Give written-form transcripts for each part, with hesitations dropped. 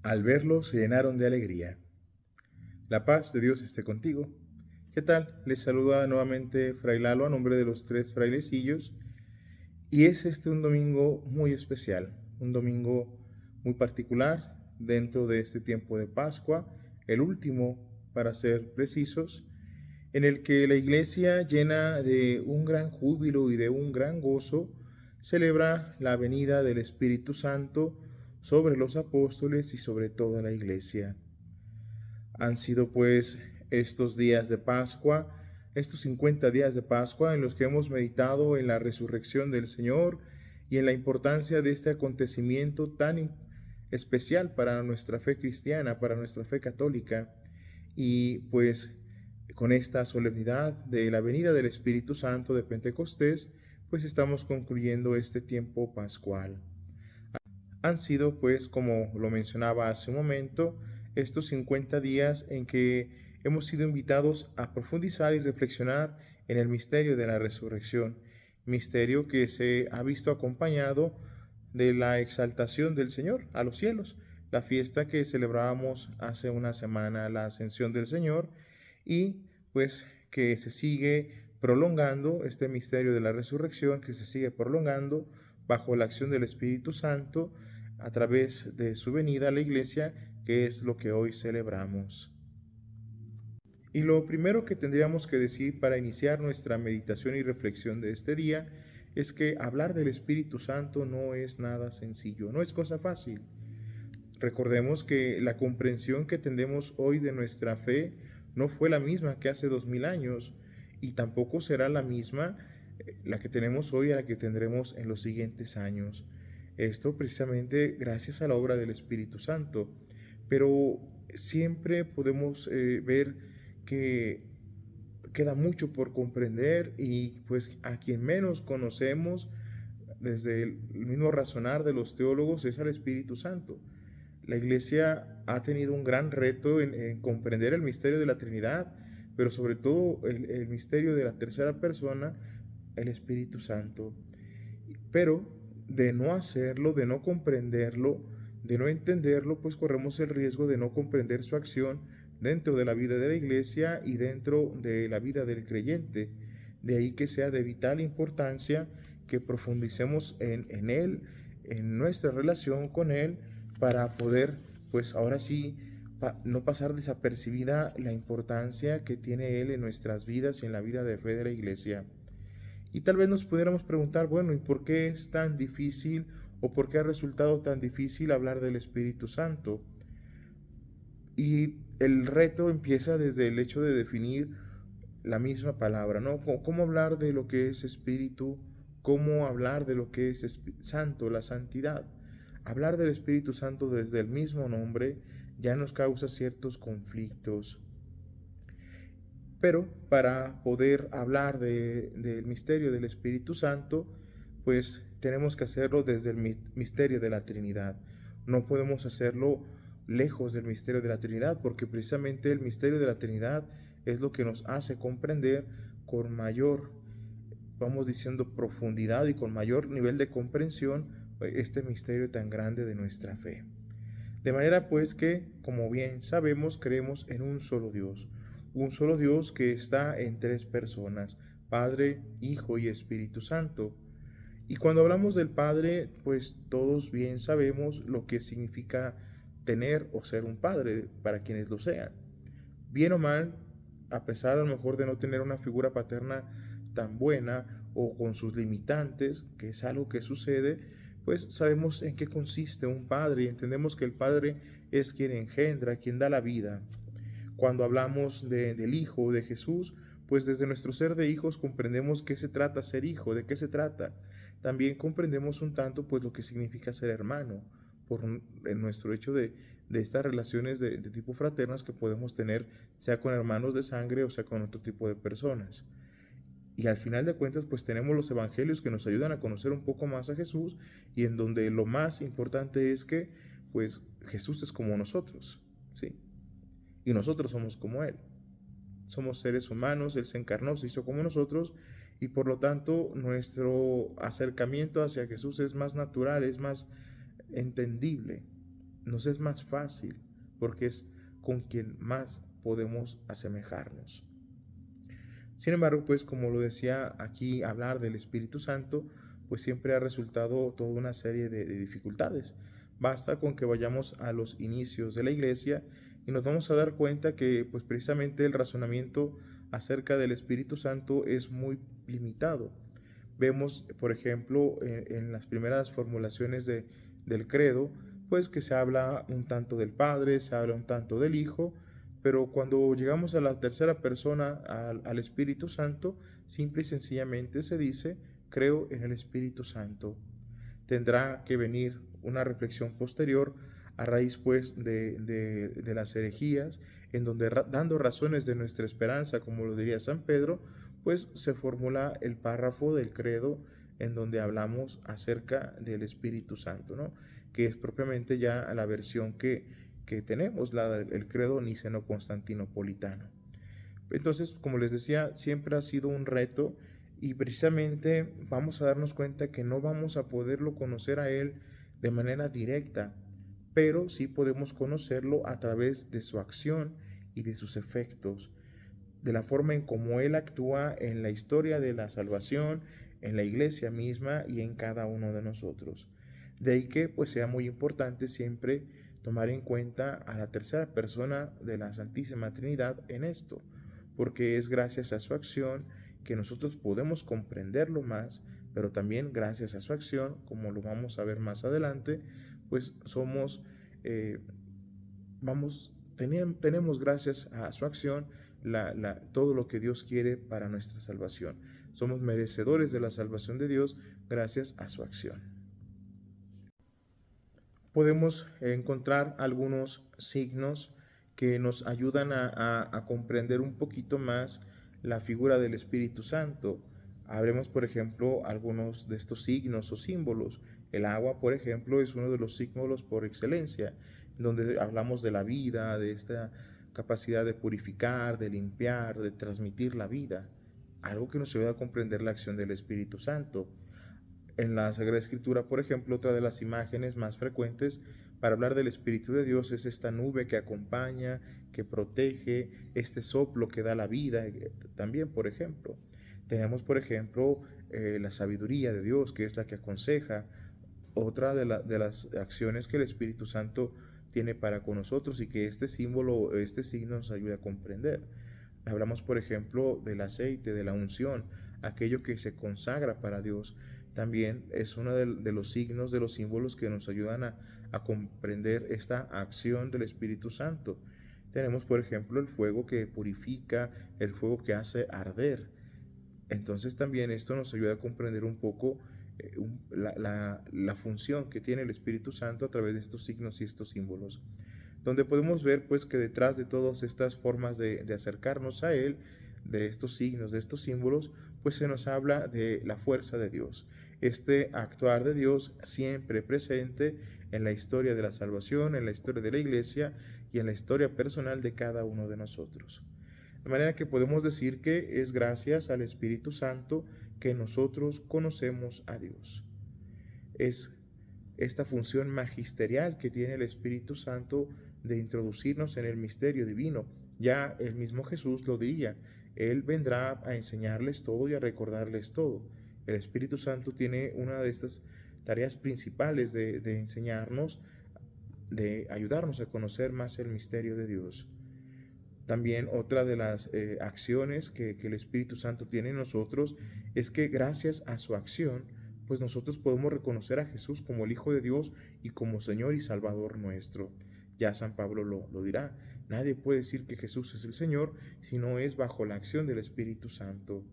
Al verlo se llenaron de alegría. La paz de Dios esté contigo. ¿Qué tal? Les saluda nuevamente Fray Lalo a nombre de los tres frailecillos. Y es un domingo muy especial, un domingo muy particular dentro de este tiempo de Pascua, el último para ser precisos, en el que la Iglesia, llena de un gran júbilo y de un gran gozo, celebra la venida del Espíritu Santo sobre los apóstoles y sobre toda la Iglesia. Han sido pues estos días de Pascua, estos 50 días de Pascua en los que hemos meditado en la resurrección del Señor y en la importancia de este acontecimiento tan especial para nuestra fe cristiana, para nuestra fe católica. Y pues con esta solemnidad de la venida del Espíritu Santo de Pentecostés, pues estamos concluyendo este tiempo pascual. Han sido, pues, como lo mencionaba hace un momento, estos 50 días en que hemos sido invitados a profundizar y reflexionar en el misterio de la resurrección, misterio que se ha visto acompañado de la exaltación del Señor a los cielos, la fiesta que celebrábamos hace una semana, la ascensión del Señor, y pues que se sigue prolongando este misterio de la resurrección, que se sigue prolongando bajo la acción del Espíritu Santo a través de su venida a la iglesia, que es lo que hoy celebramos. Y lo primero que tendríamos que decir para iniciar nuestra meditación y reflexión de este día es que hablar del Espíritu Santo no es nada sencillo, no es cosa fácil. Recordemos que la comprensión que tenemos hoy de nuestra fe no fue la misma que hace 2000 años y tampoco será la misma la que tenemos hoy a la que tendremos en los siguientes años. Esto precisamente gracias a la obra del Espíritu Santo. Pero siempre podemos ver que queda mucho por comprender y pues a quien menos conocemos desde el mismo razonar de los teólogos es al Espíritu Santo. La Iglesia ha tenido un gran reto en comprender el misterio de la Trinidad, pero sobre todo el misterio de la tercera persona, el Espíritu Santo. Pero de no hacerlo, de no comprenderlo, de no entenderlo, pues corremos el riesgo de no comprender su acción dentro de la vida de la Iglesia y dentro de la vida del creyente. De ahí que sea de vital importancia que profundicemos en Él, en nuestra relación con Él, para poder, pues ahora sí, no pasar desapercibida la importancia que tiene Él en nuestras vidas y en la vida de fe de la Iglesia. Y tal vez nos pudiéramos preguntar, bueno, ¿y por qué es tan difícil o por qué ha resultado tan difícil hablar del Espíritu Santo? Y el reto empieza desde el hecho de definir la misma palabra, ¿no? ¿Cómo hablar de lo que es espíritu? ¿Cómo hablar de lo que es santo, la santidad? Hablar del Espíritu Santo desde el mismo nombre ya nos causa ciertos conflictos. Pero para poder hablar del misterio del Espíritu Santo, pues tenemos que hacerlo desde el misterio de la Trinidad. No podemos hacerlo lejos del misterio de la Trinidad, porque precisamente el misterio de la Trinidad es lo que nos hace comprender con mayor, vamos diciendo, profundidad y con mayor nivel de comprensión este misterio tan grande de nuestra fe. De manera pues que, como bien sabemos, creemos en un solo Dios que está en tres personas, Padre, Hijo y Espíritu Santo. Y cuando hablamos del Padre, pues todos bien sabemos lo que significa tener o ser un padre para quienes lo sean. Bien o mal, a pesar a lo mejor de no tener una figura paterna tan buena o con sus limitantes, que es algo que sucede, pues sabemos en qué consiste un padre y entendemos que el Padre es quien engendra, quien da la vida. Cuando hablamos del Hijo, de Jesús, pues desde nuestro ser de hijos comprendemos qué se trata ser hijo, de qué se trata. También comprendemos un tanto pues lo que significa ser hermano, por nuestro hecho de estas relaciones de tipo fraternas que podemos tener, sea con hermanos de sangre o sea con otro tipo de personas. Y al final de cuentas, pues tenemos los evangelios que nos ayudan a conocer un poco más a Jesús y en donde lo más importante es que, pues, Jesús es como nosotros, ¿sí? Y nosotros somos como Él. Somos seres humanos, Él se encarnó, se hizo como nosotros y por lo tanto nuestro acercamiento hacia Jesús es más natural, es más entendible. nos es más fácil porque es con quien más podemos asemejarnos. Sin embargo, pues como lo decía aquí, hablar del Espíritu Santo, pues siempre ha resultado toda una serie de dificultades. Basta con que vayamos a los inicios de la iglesia y nos vamos a dar cuenta que pues precisamente el razonamiento acerca del Espíritu Santo es muy limitado. Vemos, por ejemplo, en las primeras formulaciones del credo, pues que se habla un tanto del Padre, se habla un tanto del Hijo, pero cuando llegamos a la tercera persona, al Espíritu Santo, simple y sencillamente se dice, creo en el Espíritu Santo. Tendrá que venir una reflexión posterior a raíz pues de las herejías, en donde dando razones de nuestra esperanza, como lo diría San Pedro, pues se formula el párrafo del credo en donde hablamos acerca del Espíritu Santo, ¿no? Que es propiamente ya la versión que tenemos, el credo niceno-constantinopolitano. Entonces, como les decía, siempre ha sido un reto y precisamente vamos a darnos cuenta que no vamos a poderlo conocer a Él de manera directa, pero sí podemos conocerlo a través de su acción y de sus efectos, de la forma en cómo Él actúa en la historia de la salvación, en la iglesia misma y en cada uno de nosotros. De ahí que pues sea muy importante siempre tomar en cuenta a la tercera persona de la Santísima Trinidad en esto, porque es gracias a su acción que nosotros podemos comprenderlo más, pero también gracias a su acción, como lo vamos a ver más adelante, pues tenemos gracias a su acción todo lo que Dios quiere para nuestra salvación. Somos merecedores de la salvación de Dios gracias a su acción. Podemos encontrar algunos signos que nos ayudan a comprender un poquito más la figura del Espíritu Santo. Hablemos, por ejemplo, algunos de estos signos o símbolos. El agua, por ejemplo, es uno de los símbolos por excelencia, donde hablamos de la vida, de esta capacidad de purificar, de limpiar, de transmitir la vida. Algo que nos ayuda a comprender la acción del Espíritu Santo. En la Sagrada Escritura, por ejemplo, otra de las imágenes más frecuentes para hablar del Espíritu de Dios es esta nube que acompaña, que protege, este soplo que da la vida. También, por ejemplo, tenemos, por ejemplo, la sabiduría de Dios, que es la que aconseja. Otra de las acciones que el Espíritu Santo tiene para con nosotros y que este símbolo, este signo nos ayuda a comprender. Hablamos, por ejemplo, del aceite, de la unción, aquello que se consagra para Dios. También es uno de los signos, de los símbolos que nos ayudan a comprender esta acción del Espíritu Santo. Tenemos, por ejemplo, el fuego que purifica, el fuego que hace arder. Entonces también esto nos ayuda a comprender un poco la función que tiene el Espíritu Santo a través de estos signos y estos símbolos, donde podemos ver pues que detrás de todas estas formas de acercarnos a Él, de estos signos, de estos símbolos, pues se nos habla de la fuerza de Dios, este actuar de Dios siempre presente en la historia de la salvación, en la historia de la iglesia y en la historia personal de cada uno de nosotros. De manera que podemos decir que es gracias al Espíritu Santo que nosotros conocemos a Dios. Es esta función magisterial que tiene el Espíritu Santo de introducirnos en el misterio divino. Ya el mismo Jesús lo diría, Él vendrá a enseñarles todo y a recordarles todo. El Espíritu Santo tiene una de estas tareas principales de enseñarnos, de ayudarnos a conocer más el misterio de Dios. También otra de las acciones que el Espíritu Santo tiene en nosotros es que gracias a su acción, pues nosotros podemos reconocer a Jesús como el Hijo de Dios y como Señor y Salvador nuestro. Ya San Pablo lo dirá. Nadie puede decir que Jesús es el Señor si no es bajo la acción del Espíritu Santo.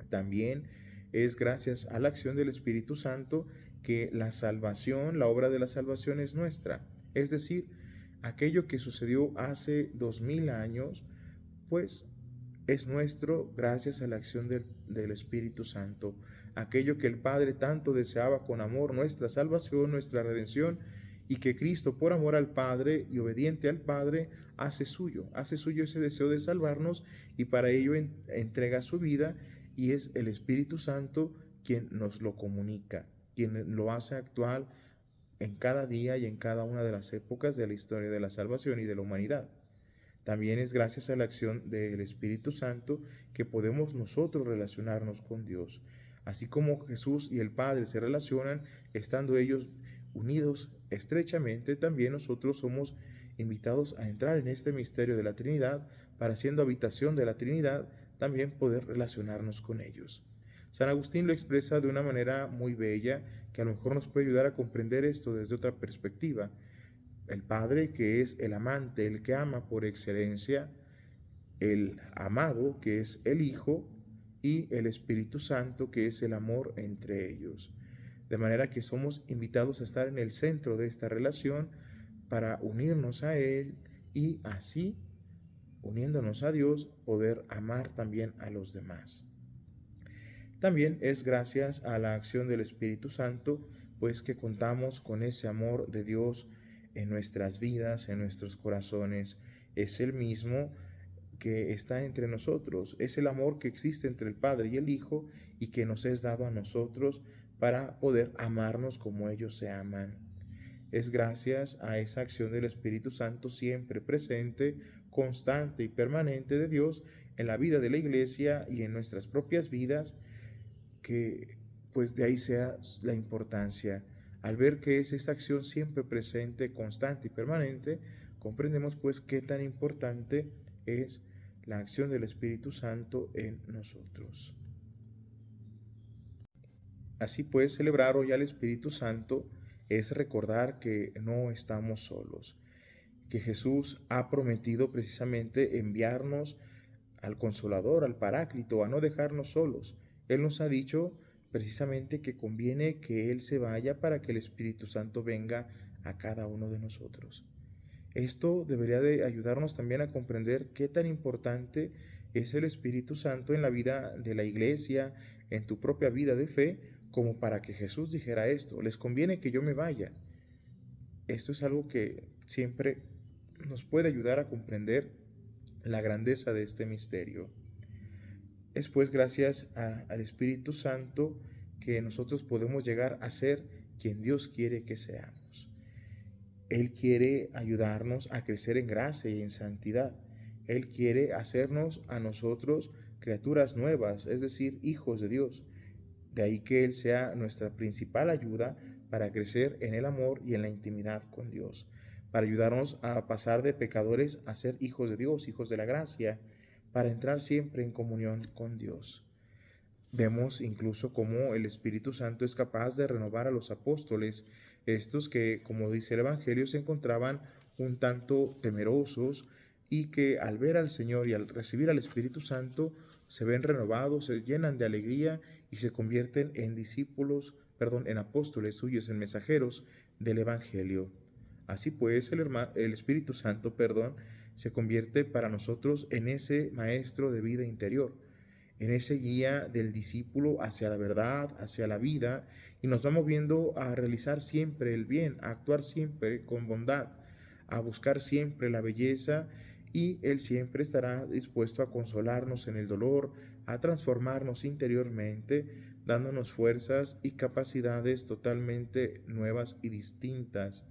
También es gracias a la acción del Espíritu Santo que la salvación, la obra de la salvación es nuestra. Es decir, aquello que sucedió hace 2000 años, pues es nuestro gracias a la acción del Espíritu Santo. Aquello que el Padre tanto deseaba con amor, nuestra salvación, nuestra redención, y que Cristo, por amor al Padre y obediente al Padre, hace suyo ese deseo de salvarnos y para ello entrega su vida, y es el Espíritu Santo quien nos lo comunica, quien lo hace actual en cada día y en cada una de las épocas de la historia de la salvación y de la humanidad. También es gracias a la acción del Espíritu Santo que podemos nosotros relacionarnos con Dios. Así como Jesús y el Padre se relacionan, estando ellos unidos estrechamente, también nosotros somos invitados a entrar en este misterio de la Trinidad para, siendo habitación de la Trinidad, también poder relacionarnos con ellos. San Agustín lo expresa de una manera muy bella que a lo mejor nos puede ayudar a comprender esto desde otra perspectiva. El Padre, que es el amante, el que ama por excelencia, el amado, que es el Hijo, y el Espíritu Santo, que es el amor entre ellos. De manera que somos invitados a estar en el centro de esta relación para unirnos a Él y así, uniéndonos a Dios, poder amar también a los demás. También es gracias a la acción del Espíritu Santo, pues que contamos con ese amor de Dios en nuestras vidas, en nuestros corazones. Es el mismo que está entre nosotros, es el amor que existe entre el Padre y el Hijo y que nos es dado a nosotros para poder amarnos como ellos se aman. Es gracias a esa acción del Espíritu Santo siempre presente, constante y permanente de Dios en la vida de la Iglesia y en nuestras propias vidas, que pues de ahí sea la importancia. Al ver que es esta acción siempre presente, constante y permanente, comprendemos pues qué tan importante es la acción del Espíritu Santo en nosotros. Así pues, celebrar hoy al Espíritu Santo es recordar que no estamos solos, que Jesús ha prometido precisamente enviarnos al Consolador, al Paráclito, a no dejarnos solos. Él nos ha dicho precisamente que conviene que Él se vaya para que el Espíritu Santo venga a cada uno de nosotros. Esto debería de ayudarnos también a comprender qué tan importante es el Espíritu Santo en la vida de la Iglesia, en tu propia vida de fe, como para que Jesús dijera esto: les conviene que yo me vaya. Esto es algo que siempre nos puede ayudar a comprender la grandeza de este misterio. Es pues gracias al Espíritu Santo que nosotros podemos llegar a ser quien Dios quiere que seamos. Él quiere ayudarnos a crecer en gracia y en santidad. Él quiere hacernos a nosotros criaturas nuevas, es decir, hijos de Dios. De ahí que Él sea nuestra principal ayuda para crecer en el amor y en la intimidad con Dios, para ayudarnos a pasar de pecadores a ser hijos de Dios, hijos de la gracia, para entrar siempre en comunión con Dios. Vemos incluso cómo el Espíritu Santo es capaz de renovar a los apóstoles, estos que, como dice el Evangelio, se encontraban un tanto temerosos y que al ver al Señor y al recibir al Espíritu Santo se ven renovados, se llenan de alegría y se convierten en discípulos, en apóstoles suyos, en mensajeros del Evangelio. Así pues, el Espíritu Santo, se convierte para nosotros en ese maestro de vida interior, en ese guía del discípulo hacia la verdad, hacia la vida, y nos va moviendo a realizar siempre el bien, a actuar siempre con bondad, a buscar siempre la belleza, y Él siempre estará dispuesto a consolarnos en el dolor, a transformarnos interiormente, dándonos fuerzas y capacidades totalmente nuevas y distintas.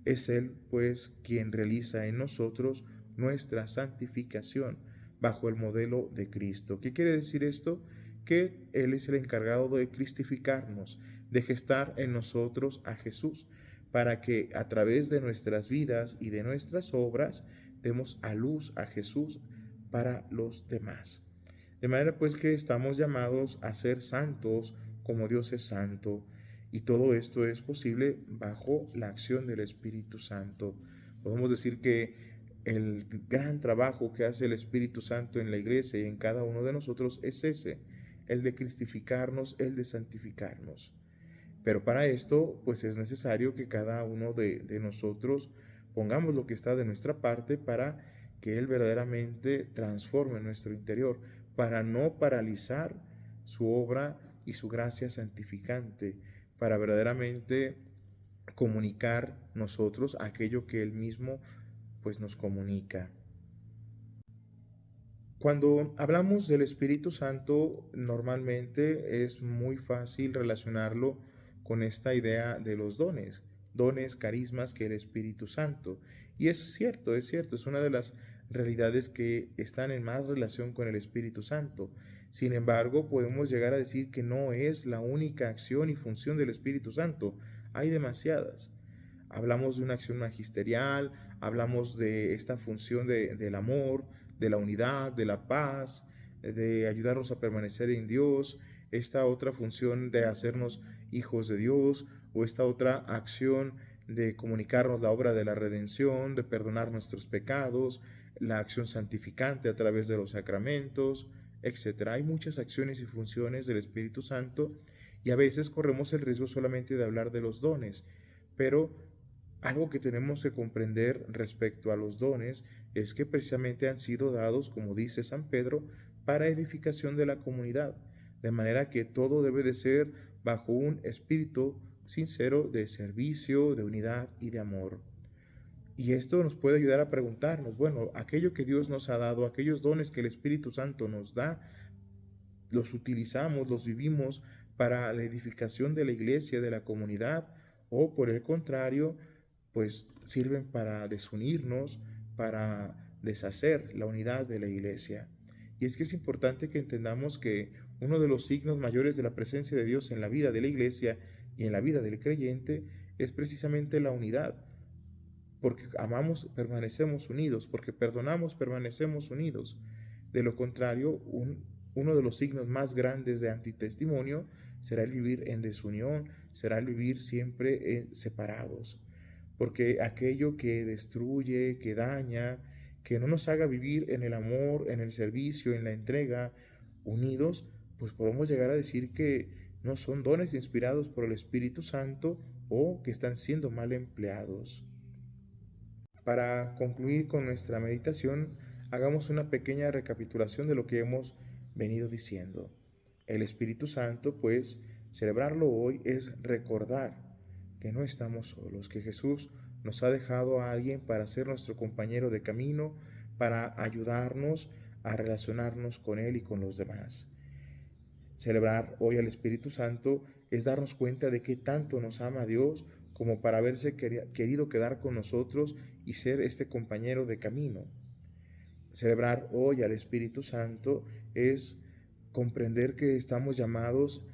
Es Él, pues, quien realiza en nosotros nuestra santificación bajo el modelo de Cristo. ¿Qué quiere decir esto? Que Él es el encargado de cristificarnos, de gestar en nosotros a Jesús, para que a través de nuestras vidas y de nuestras obras demos a luz a Jesús para los demás. De manera pues que estamos llamados a ser santos como Dios es santo, y todo esto es posible bajo la acción del Espíritu Santo. Podemos decir que el gran trabajo que hace el Espíritu Santo en la iglesia y en cada uno de nosotros es ese, el de cristificarnos, el de santificarnos. Pero para esto, pues es necesario que cada uno de nosotros pongamos lo que está de nuestra parte para que Él verdaderamente transforme nuestro interior, para no paralizar su obra y su gracia santificante, para verdaderamente comunicar nosotros aquello que Él mismo pues nos comunica. Cuando hablamos del Espíritu Santo, normalmente es muy fácil relacionarlo con esta idea de los dones, dones, carismas que el Espíritu Santo. Y es cierto, es una de las realidades que están en más relación con el Espíritu Santo. Sin embargo, podemos llegar a decir que no es la única acción y función del Espíritu Santo. Hay demasiadas. Hablamos de una acción magisterial, hablamos de esta función del amor, de la unidad, de la paz, de ayudarnos a permanecer en Dios, esta otra función de hacernos hijos de Dios, o esta otra acción de comunicarnos la obra de la redención, de perdonar nuestros pecados, la acción santificante a través de los sacramentos, etcétera. Hay muchas acciones y funciones del Espíritu Santo y a veces corremos el riesgo solamente de hablar de los dones, pero algo que tenemos que comprender respecto a los dones es que precisamente han sido dados, como dice San Pedro, para edificación de la comunidad, de manera que todo debe de ser bajo un espíritu sincero de servicio, de unidad y de amor. Y esto nos puede ayudar a preguntarnos, bueno, aquello que Dios nos ha dado, aquellos dones que el Espíritu Santo nos da, los utilizamos, los vivimos para la edificación de la iglesia, de la comunidad, o por el contrario, pues sirven para desunirnos, para deshacer la unidad de la iglesia. Y es que es importante que entendamos que uno de los signos mayores de la presencia de Dios en la vida de la iglesia y en la vida del creyente es precisamente la unidad. Porque amamos, permanecemos unidos, porque perdonamos, permanecemos unidos. De lo contrario, uno de los signos más grandes de antitestimonio será el vivir en desunión, será el vivir siempre separados. Porque aquello que destruye, que daña, que no nos haga vivir en el amor, en el servicio, en la entrega, unidos, pues podemos llegar a decir que no son dones inspirados por el Espíritu Santo o que están siendo mal empleados. Para concluir con nuestra meditación, hagamos una pequeña recapitulación de lo que hemos venido diciendo. El Espíritu Santo, pues, celebrarlo hoy es recordar que no estamos solos, que Jesús nos ha dejado a alguien para ser nuestro compañero de camino, para ayudarnos a relacionarnos con Él y con los demás. Celebrar hoy al Espíritu Santo es darnos cuenta de qué tanto nos ama Dios como para haberse querido quedar con nosotros y ser este compañero de camino. Celebrar hoy al Espíritu Santo es comprender que estamos llamados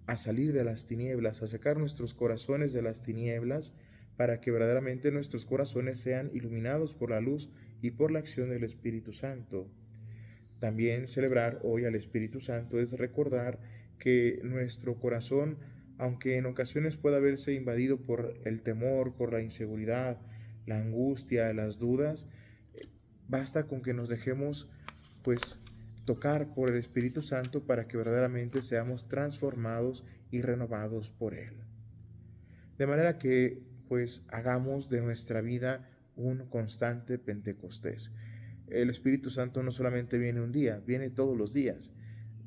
a salir de las tinieblas, a sacar nuestros corazones de las tinieblas, para que verdaderamente nuestros corazones sean iluminados por la luz y por la acción del Espíritu Santo. También celebrar hoy al Espíritu Santo es recordar que nuestro corazón, aunque en ocasiones pueda verse invadido por el temor, por la inseguridad, la angustia, las dudas, basta con que nos dejemos pues tocar por el Espíritu Santo para que verdaderamente seamos transformados y renovados por Él. De manera que pues hagamos de nuestra vida un constante Pentecostés. El Espíritu Santo no solamente viene un día, viene todos los días.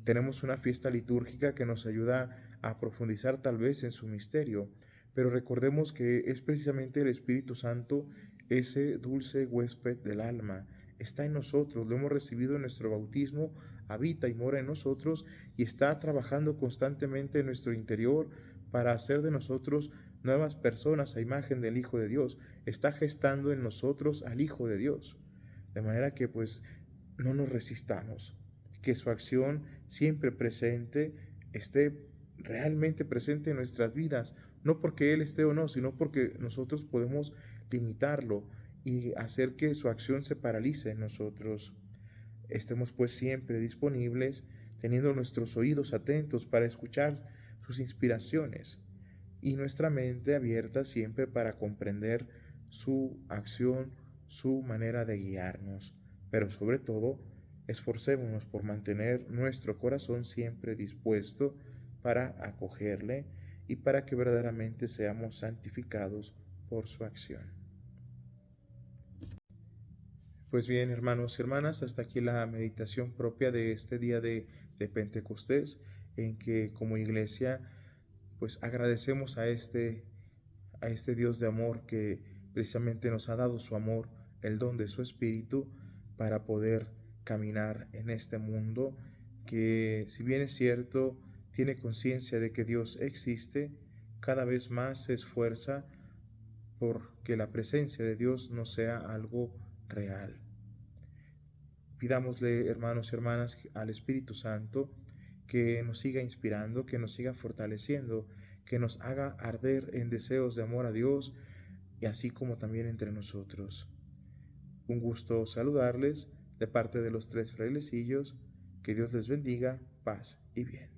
Tenemos una fiesta litúrgica que nos ayuda a profundizar tal vez en su misterio, pero recordemos que es precisamente el Espíritu Santo ese dulce huésped del alma. Está en nosotros, lo hemos recibido en nuestro bautismo, habita y mora en nosotros y está trabajando constantemente en nuestro interior para hacer de nosotros nuevas personas a imagen del Hijo de Dios. Está gestando en nosotros al Hijo de Dios. De manera que pues no nos resistamos, que su acción siempre presente esté realmente presente en nuestras vidas, no porque Él esté o no, sino porque nosotros podemos limitarlo y hacer que su acción se paralice en nosotros. Estemos pues siempre disponibles, teniendo nuestros oídos atentos para escuchar sus inspiraciones y nuestra mente abierta siempre para comprender su acción, su manera de guiarnos. Pero sobre todo, esforcémonos por mantener nuestro corazón siempre dispuesto para acogerle y para que verdaderamente seamos santificados por su acción. Pues bien, hermanos y hermanas, hasta aquí la meditación propia de este día de Pentecostés, en que como iglesia pues agradecemos a este Dios de amor que precisamente nos ha dado su amor, el don de su Espíritu, para poder caminar en este mundo que, si bien es cierto, tiene conciencia de que Dios existe, cada vez más se esfuerza porque la presencia de Dios no sea algo real. Pidámosle, hermanos y hermanas, al Espíritu Santo que nos siga inspirando, que nos siga fortaleciendo, que nos haga arder en deseos de amor a Dios y así como también entre nosotros. Un gusto saludarles de parte de los tres frailecillos. Que Dios les bendiga, paz y bien.